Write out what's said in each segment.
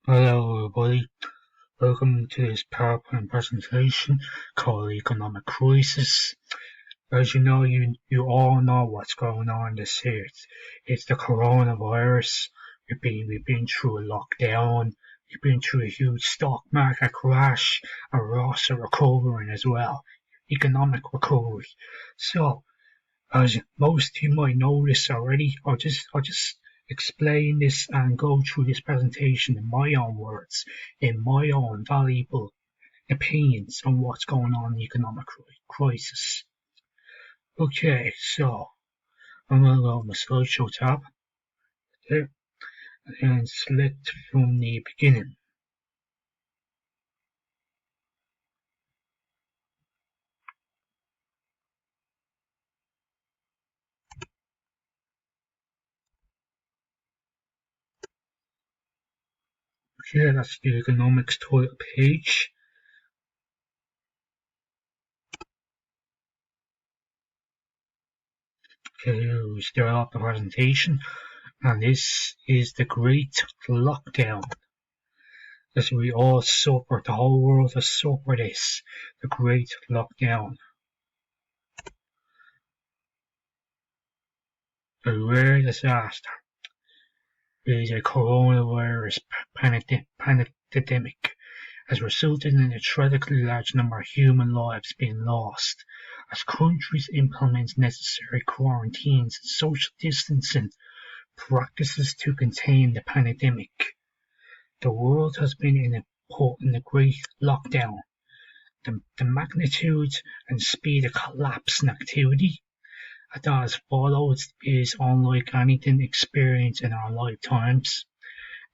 Hello everybody, welcome to this PowerPoint presentation called Economic Crisis. As you know, you all know what's going on this year. It's the coronavirus. We've been through a lockdown, we've been through a huge stock market crash, and we're also recovering as well. Economic recovery. So, as most of you might know this already, I'll just explain this and go through this presentation in my own words, in my own valuable opinions on what's going on in the economic crisis. Okay, so I'm going to go on the slideshow tab there and select from the beginning. Okay, that's the economics title page. Okay, we start off the presentation, and this is the Great Lockdown. As we all suffer, the whole world has suffered this, the Great Lockdown. A rare disaster is a coronavirus pandemic has resulted in a tragically large number of human lives being lost as countries implement necessary quarantines and social distancing practices to contain the pandemic. The world has been put in a great lockdown. The magnitude and speed of collapse in activity that has followed is unlike anything experienced in our lifetimes.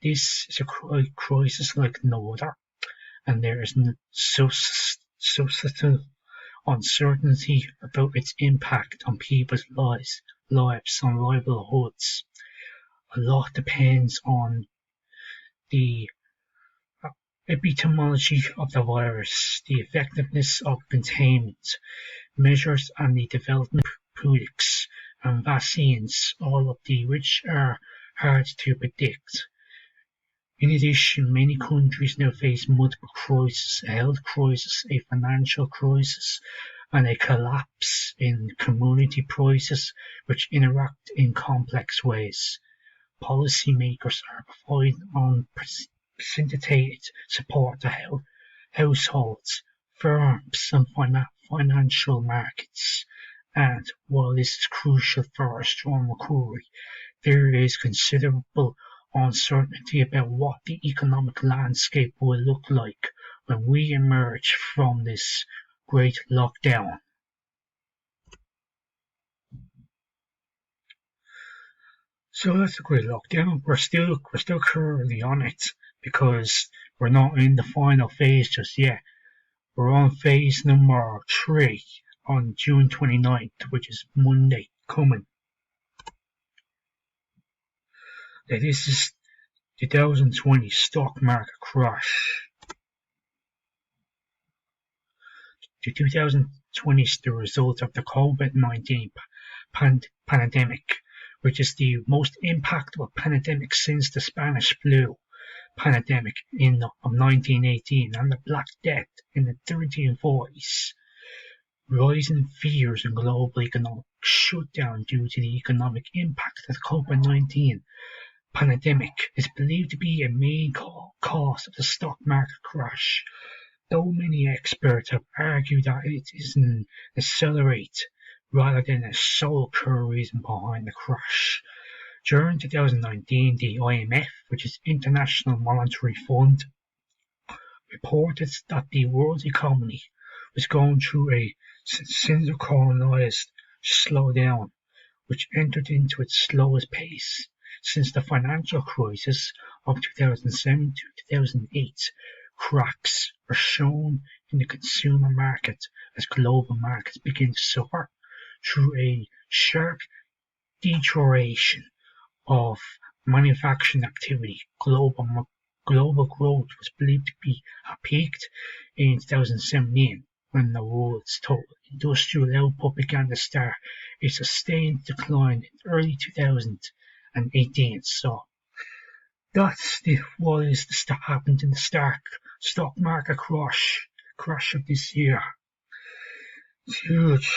This is a crisis like no other, and there is substantial uncertainty about its impact on people's lives and livelihoods. A lot depends on the epidemiology of the virus, the effectiveness of containment measures, and the development of therapeutics and vaccines, all of which are hard to predict. In addition, many countries now face multiple crises: a health crisis, a financial crisis, and a collapse in community prices, which interact in complex ways. Policymakers are providing unprecedented support to households, firms, and financial markets. And while this is crucial for a strong recovery, there is considerable uncertainty about what the economic landscape will look like when we emerge from this great lockdown. So that's a great lockdown. We're still currently on it because we're not in the final phase just yet. We're on phase number 3 on June 29th, which is Monday coming. Now, this is 2020 stock market crash. The 2020 is the result of the COVID-19 pandemic, which is the most impactful pandemic since the Spanish flu pandemic of 1918 and the Black Death in the 1340s. Rising fears and global economic shutdown due to the economic impact of the COVID-19 pandemic is believed to be a main cause of the stock market crash, though many experts have argued that it is an accelerate rather than a sole core reason behind the crash. During 2019, the IMF, which is International Monetary Fund, reported that the world economy was going through a synchronized slowdown, which entered into its slowest pace since the financial crisis of 2007 to 2008. Cracks are shown in the consumer market as global markets begin to suffer through a sharp deterioration of manufacturing activity. Global growth was believed to be peaked in 2017 when the world's total industrial output began to start a sustained decline in early 2018. So what is happened in the stock market crash of this year. It's huge.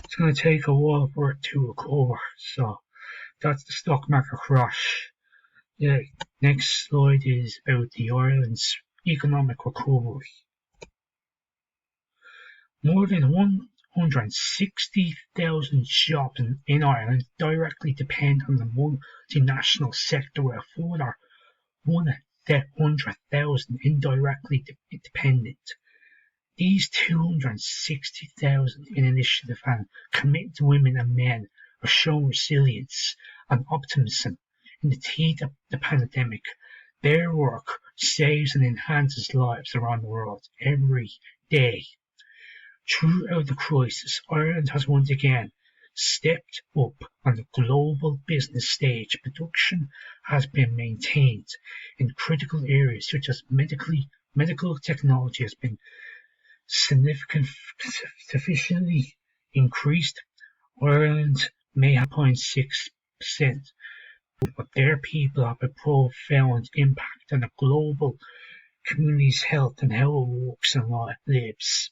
It's going to take a while for it to recover. So that's the stock market crash. Yeah. Next slide is about the Ireland's economic recovery. More than 160,000 jobs in Ireland directly depend on the multinational sector, where further 100,000 indirectly dependent. These 260,000 in initiative and committed women and men are showing resilience and optimism in the teeth of the pandemic. Their work saves and enhances lives around the world every day. Throughout the crisis, Ireland has once again stepped up on the global business stage. Production has been maintained in critical areas such as medical technology has been sufficiently increased. Ireland may have 0.6%, but their people have a profound impact on the global community's health and how it works and lives.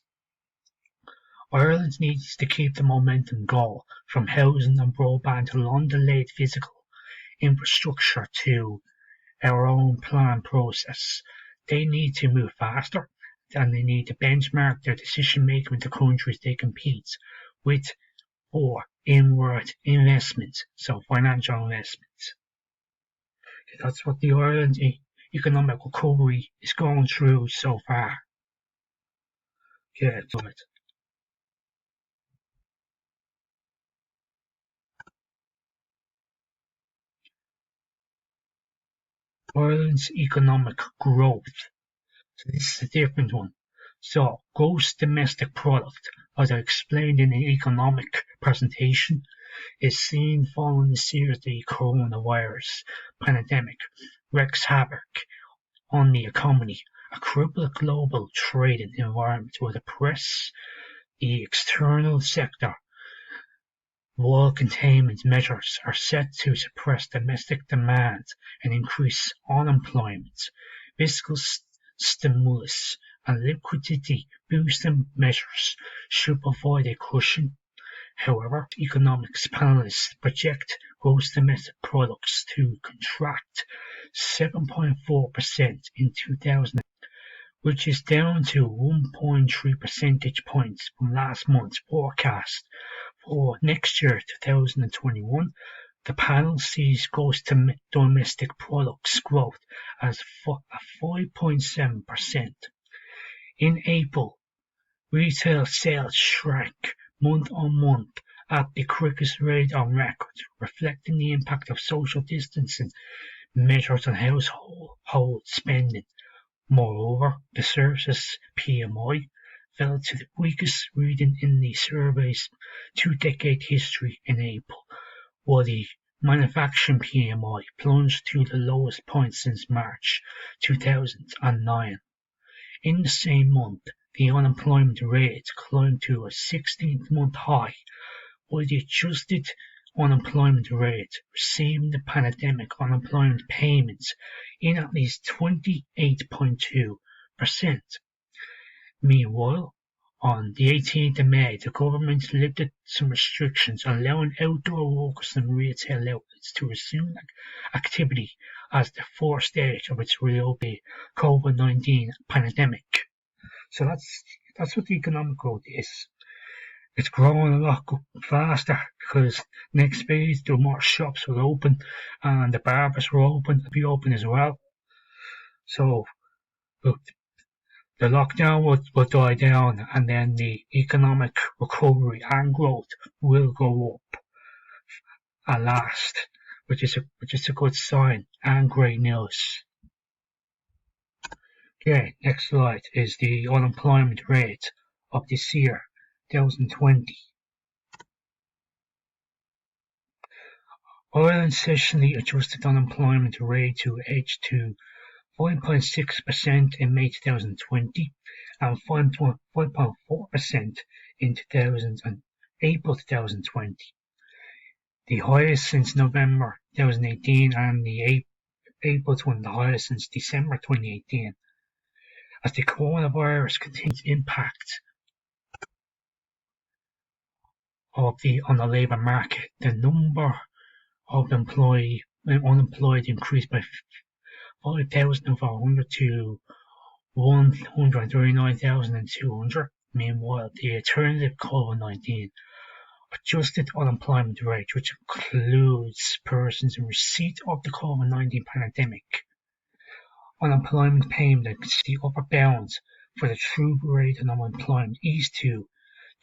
Ireland needs to keep the momentum going, from housing and broadband to long-delayed physical infrastructure to our own plan process. They need to move faster, and they need to benchmark their decision-making with the countries they compete with for inward investment, so financial investment. That's what the Ireland economic recovery is going through so far. Yeah, it's good. Ireland's economic growth. So this is a different one. So gross domestic product, as I explained in the economic presentation, is seen following the series of the coronavirus pandemic wreaks havoc on the economy. A crippled global trading environment will depress the external sector, while containment measures are set to suppress domestic demand and increase unemployment. Fiscal stimulus and liquidity boosting measures should provide a cushion. However, economics panelists project gross domestic products to contract 7.4% in 2000, which is down to 1.3 percentage points from last month's forecast. For next year, 2021, the panel sees gross domestic products growth as 5.7%. In April, retail sales shrank month-on-month at the quickest rate on record, reflecting the impact of social distancing measures on household spending. Moreover, the services PMI fell to the weakest reading in the survey's two-decade history in April, while the manufacturing PMI plunged to the lowest point since March 2009. In the same month, the unemployment rate climbed to a 16th-month high, while the adjusted unemployment rate receiving the pandemic unemployment payments in at least 28.2%. Meanwhile, on the 18th of May, the government lifted some restrictions, allowing outdoor workers and retail outlets to resume activity as the fourth stage of its reopening COVID-19 pandemic. So that's what the economic growth is. It's growing a lot faster because next phase the more shops will open and the barbers will be open as well. So look, the lockdown will die down, and then the economic recovery and growth will go up at last, which is a good sign and great news. Okay, next slide is the unemployment rate of this year, 2020. Ireland sessionally adjusted unemployment rate to edge to 5.6% in May 2020 and 5.4% in April 2020, the highest since November 2018 and the April to one of the highest since December 2018. As the coronavirus continues to impact on the labour market, the number of unemployed increased by 5,400 to 139,200. Meanwhile, the alternative COVID-19 adjusted unemployment rate, which includes persons in receipt of the COVID-19 pandemic unemployment payment against the upper bounds for the true rate of unemployment eased to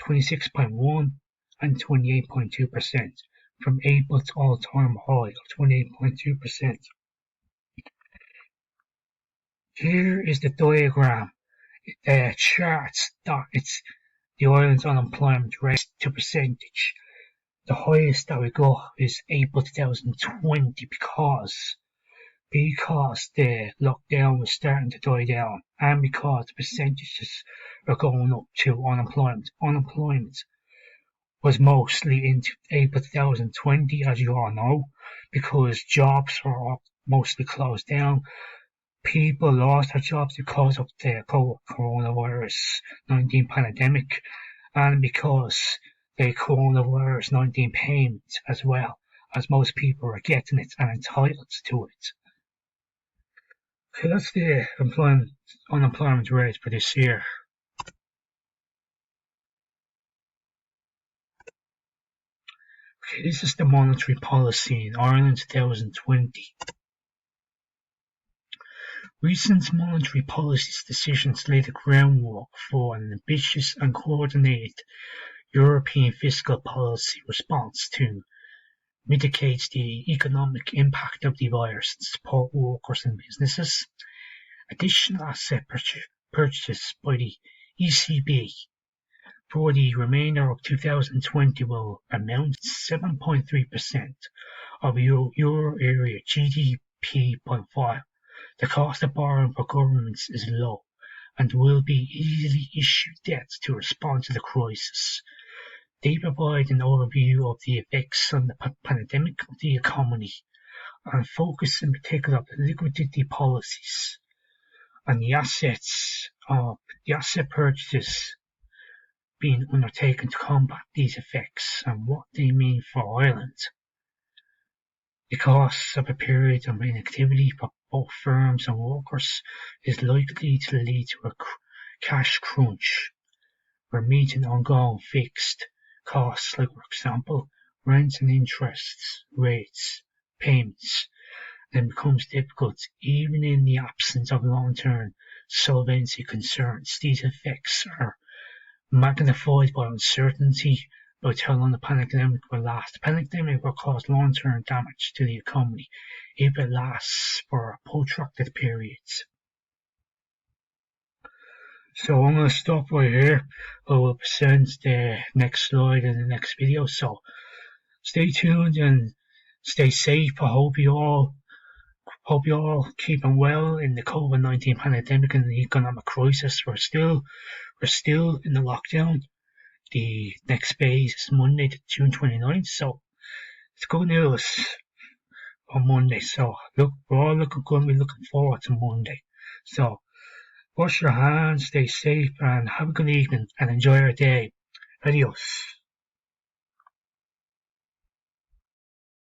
26.1 and 28.2% from April's all-time high of 28.2%. Here is the diagram. It charts that it's the island's unemployment rate to percentage. The highest that we got is April 2020 because the lockdown was starting to die down and because the percentages are going up to unemployment. Unemployment was mostly in April 2020, as you all know, because jobs were mostly closed down. People lost their jobs because of the coronavirus 19 pandemic and because the coronavirus 19 payment as well, as most people are getting it and entitled to it. Okay, that's the unemployment rate for this year. Okay, this is the monetary policy in Ireland 2020. Recent monetary policy decisions lay the groundwork for an ambitious and coordinated European fiscal policy response to mitigate the economic impact of the virus and support workers and businesses. Additional asset purchases by the ECB for the remainder of 2020 will amount to 7.3% of Euro area GDP by far. The cost of borrowing for governments is low and will be easily issued debt to respond to the crisis. They provide an overview of the effects on the pandemic of the economy and focus in particular on the liquidity policies and the asset purchases being undertaken to combat these effects and what they mean for Ireland. The cost of a period of inactivity for both firms and workers is likely to lead to a cash crunch, where meeting ongoing fixed costs like, for example, rent and interest rates, payments, then becomes difficult even in the absence of long-term solvency concerns. These effects are magnified by uncertainty about how long the pandemic will last. The pandemic will cause long-term damage to the economy if it lasts for protracted periods. So I'm going to stop right here. I will present the next slide in the next video. So stay tuned and stay safe. I hope you all keeping well in the COVID-19 pandemic and the economic crisis. We're still in the lockdown. The next phase is Monday, June 29th. So it's good news on Monday. So we're all going to be looking forward to Monday. So wash your hands, stay safe, and have a good evening and enjoy your day. Adios.